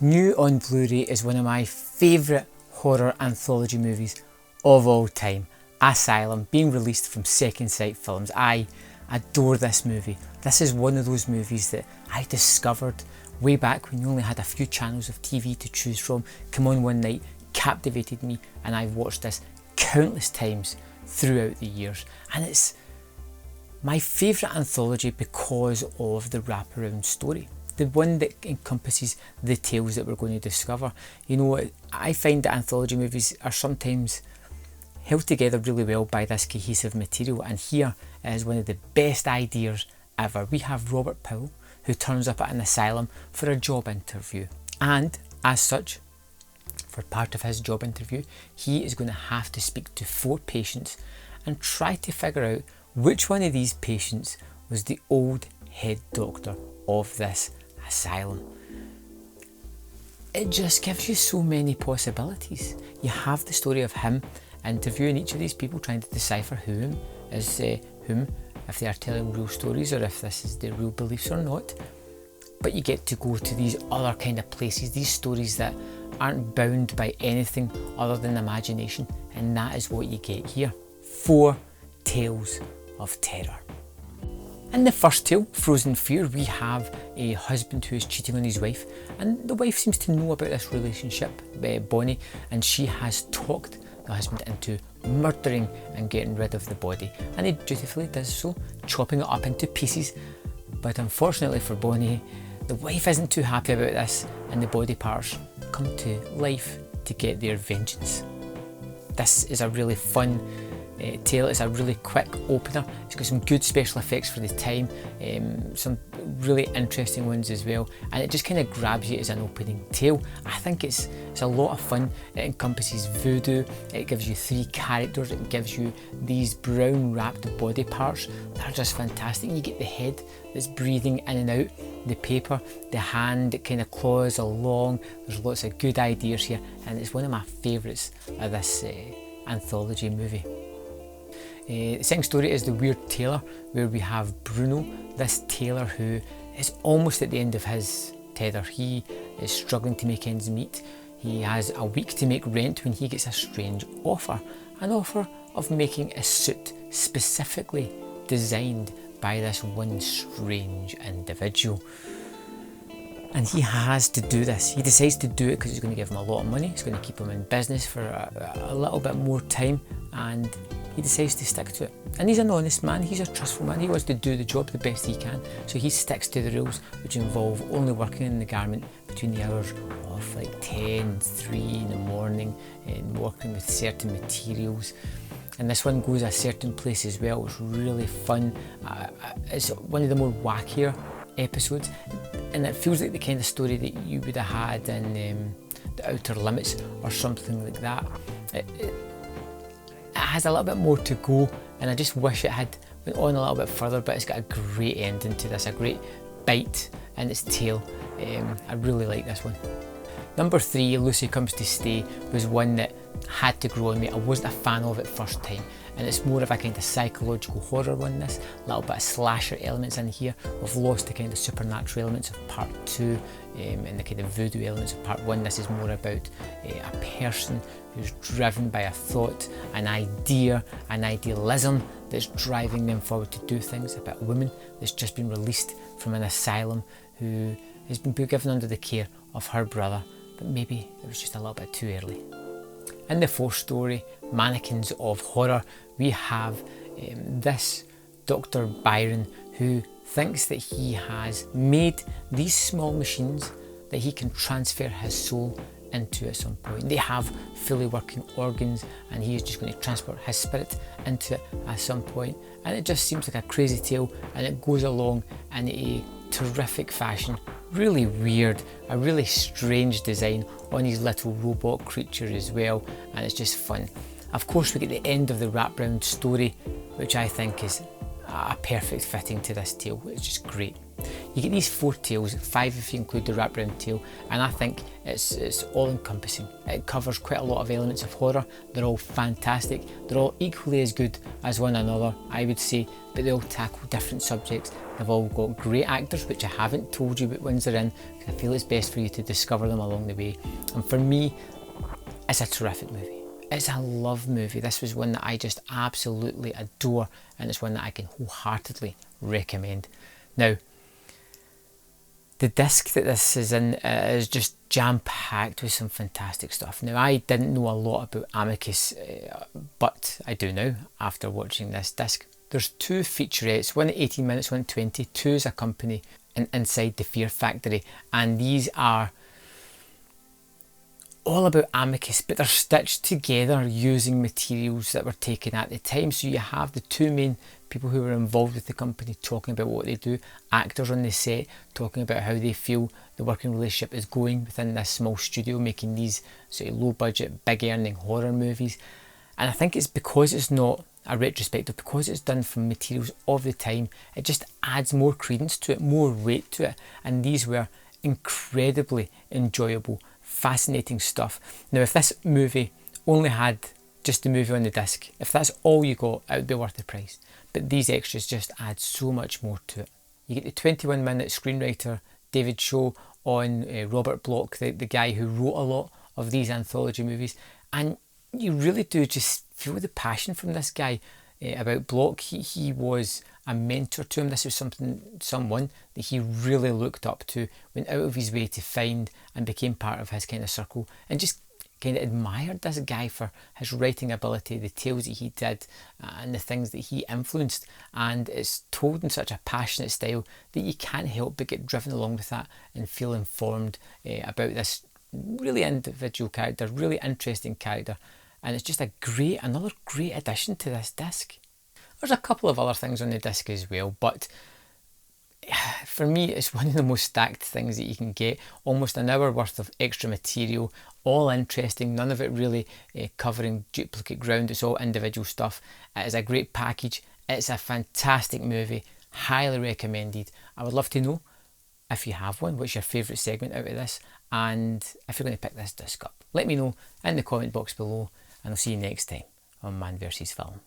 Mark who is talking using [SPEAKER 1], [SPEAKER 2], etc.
[SPEAKER 1] New on Blu-ray is one of my favourite horror anthology movies of all time. Asylum, being released from Second Sight Films. I adore this movie. This is one of those movies that I discovered way back when you only had a few channels of TV to choose from. Come on one night, captivated me, and I've watched this countless times throughout the years. And it's my favourite anthology because of the wraparound story. The one that encompasses the tales that we're going to discover. You know, I find that anthology movies are sometimes held together really well by this cohesive material, and here is one of the best ideas ever. We have Robert Powell, who turns up at an asylum for a job interview, and as such, for part of his job interview, he is going to have to speak to 4 patients and try to figure out which one of these patients was the old head doctor of this asylum. It just gives you so many possibilities. You have the story of him interviewing each of these people, trying to decipher whom is whom, if they are telling real stories or if this is their real beliefs or not. But you get to go to these other kind of places, these stories that aren't bound by anything other than imagination, and that is what you get here. 4 tales of terror. In the first tale, Frozen Fear, we have a husband who is cheating on his wife, and the wife seems to know about this relationship, Bonnie, and she has talked the husband into murdering and getting rid of the body, and he dutifully does so, chopping it up into pieces. But unfortunately for Bonnie, the wife isn't too happy about this, and the body parts come to life to get their vengeance. This is a really fun tale. It's a really quick opener. It's got some good special effects for the time, some really interesting ones as well, and it just kind of grabs you as an opening tale. I think it's a lot of fun. It encompasses voodoo, it gives you 3 characters, it gives you these brown wrapped body parts that are just fantastic. You get the head that's breathing in and out, the paper, the hand that kind of claws along. There's lots of good ideas here, and it's one of my favourites of this anthology movie. The second story is The Weird Tailor, where we have Bruno, this tailor who is almost at the end of his tether. He is struggling to make ends meet. He has a week to make rent when he gets a strange offer, an offer of making a suit specifically designed by this one strange individual. And he has to do this. He decides to do it because it's going to give him a lot of money. It's going to keep him in business for a little bit more time, and he decides to stick to it. And he's an honest man, he's a trustful man, he wants to do the job the best he can, so he sticks to the rules, which involve only working in the garment between the hours of like 10 and 3 in the morning, and working with certain materials. And this one goes a certain place as well. It's really fun. It's one of the more wackier episodes, and it feels like the kind of story that you would have had in The Outer Limits or something like that. It has a little bit more to go, and I just wish it had went on a little bit further, but it's got a great ending to this, a great bite in its tail. I really like this one. Number 3, Lucy Comes to Stay, was one that had to grow on me. I wasn't a fan of it first time, and it's more of a kind of psychological horror one, this. A little bit of slasher elements in here. We've lost the kind of supernatural elements of part 2 and the kind of voodoo elements of part 1. This is more about a person who's driven by a thought, an idea, an idealism that's driving them forward to do things. About a woman that's just been released from an asylum who has been given under the care of her brother, but maybe it was just a little bit too early. In the 4th story, Mannequins of Horror, we have this Dr. Byron who thinks that he has made these small machines that he can transfer his soul into at some point. They have fully working organs, and he is just going to transport his spirit into it at some point. And it just seems like a crazy tale, and it goes along in a terrific fashion. Really weird, a really strange design on his little robot creature as well, and it's just fun. Of course, we get the end of the wraparound story, which I think is a perfect fitting to this tale. It's just great. You get these 4 tales, 5 if you include the wraparound tale, and I think it's all encompassing. It covers quite a lot of elements of horror. They're all fantastic. They're all equally as good as one another, I would say, but they all tackle different subjects, They've all got great actors, which I haven't told you what ones they're in, because I feel it's best for you to discover them along the way. And for me, it's a terrific movie. It's a love movie. This was one that I just absolutely adore, and it's one that I can wholeheartedly recommend. Now, the disc that this is in is just jam-packed with some fantastic stuff. Now, I didn't know a lot about Amicus, but I do now after watching this disc. There's 2 featurettes, one at 18 minutes, one at 20. 2 is a company inside the Fear Factory, and these are all about Amicus, but they're stitched together using materials that were taken at the time. So you have the 2 main people who were involved with the company talking about what they do, actors on the set talking about how they feel the working relationship is going within this small studio, making these sort of low budget, big earning horror movies. And I think it's because it's not a retrospective, because it's done from materials of the time, it just adds more credence to it, more weight to it. And these were incredibly enjoyable, fascinating stuff. Now, if this movie only had just the movie on the disc, if that's all you got, it would be worth the price. But these extras just add so much more to it. You get the 21-minute screenwriter David Shaw on Robert Bloch, the guy who wrote a lot of these anthology movies, and you really do just feel the passion from this guy about Bloch. He was a mentor to him. This was someone that he really looked up to, went out of his way to find and became part of his kind of circle, and just kind of admired this guy for his writing ability, the tales that he did, and the things that he influenced. And it's told in such a passionate style that you can't help but get driven along with that and feel informed about this really individual character, really interesting character. And it's just another great addition to this disc. There's a couple of other things on the disc as well, but for me it's one of the most stacked things that you can get. Almost an hour worth of extra material, all interesting, none of it really covering duplicate ground. It's all individual stuff. It is a great package. It's a fantastic movie, highly recommended. I would love to know, if you have one, what's your favourite segment out of this, and if you're going to pick this disc up. Let me know in the comment box below, and I'll see you next time on Man vs Film.